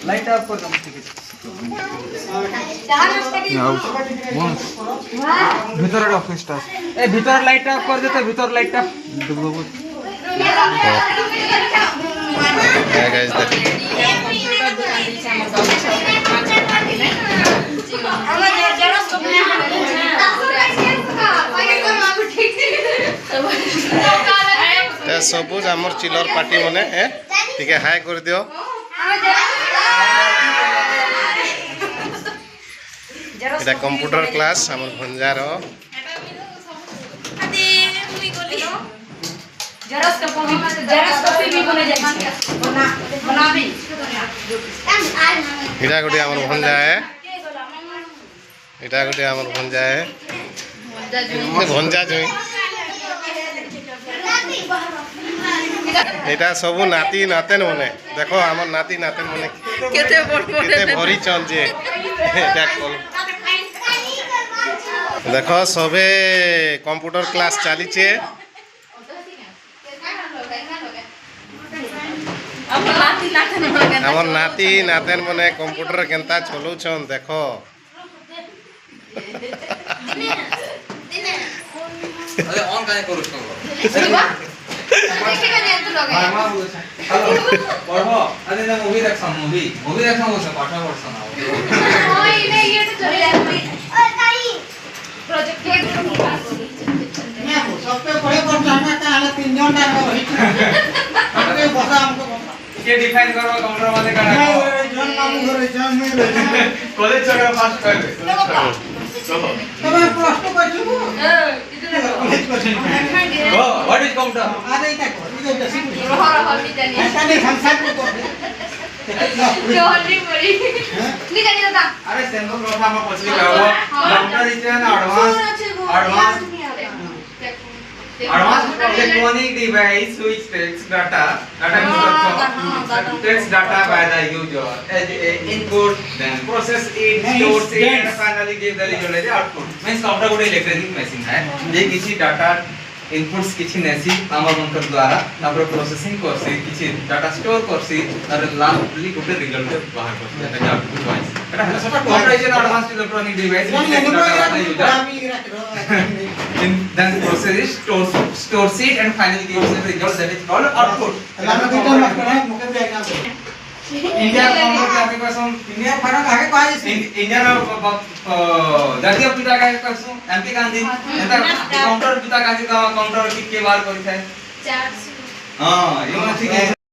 Light of कर दम ठीक भीतर ऑफिस टा ए भीतर लाइट ऑफ कर देते भीतर लाइट ऑफ है गाइस देख सबुज आमर चिलर पार्टी मने ठीक है हाय कर दियो এটা কম্পিউটার ক্লাস আমার ভঞ্জার এটা গোটে আমার ভঞ্জায় এটা গোটে আমার ভঞ্জায় ভঞ্জা জুই এটা সবু নাতি নাতেন মনে দেখো আমার নাতি নাতেন মনে কেতে ভরিছন যে এটা কল দেখো সবে কম্পিউটার ক্লাস চালিছে আমার নাতি নাতেন মনে কম্পিউটার কেনতা চলুছন দেখো अरे ऑन काहे करू छो देखे कने तू लगे पढ़ो अरे ना मूवी देखछन मूवी देखछन से पाठ पढ़छन ओए इने ये तो चले जाए ओ ताई प्रोजेक्ट के मैं सबसे बड़े पर जाना का हाल 3 जन का रही हमके बसा हमको के डिफाइन करबो कंप्यूटर माने का जन मामू घरे जन में कॉलेज जगह पास करबे तबे प्लस 2 करछु कॉलेज करछु ओ व्हाट इज कंप्यूटर आदे इटा को इदो जसी रह हल्दी जानी ऐसा नहीं संसार को कर जो हल्दी बड़ी नहीं जानी दादा अरे सेंट्रल प्रोग्राम में पछली कहबो computer is an advance electronic device which takes data takes data by the user as input then process it stores it and finally give the result as output means computer ଗୋଟେ electronic machine है जे किछि data inputs किछि नेसी हमर मनकर द्वारा तापर processing करसी किछि data store करसी और लास्टली ଗୋଟେ रिजल्ट बाहर करसी एटा आउटपुट वाइज एटा सबटा computer is an advance electronic device which takes data by the user then process it stores it and finally gives the result that is called output India computer application India फरक आगे कह India में जातीय पिता का कसु MP Gandhi एता computer पिता गांधी का कंप्यूटर के बार करि थाए 400 हां ये ठीक है।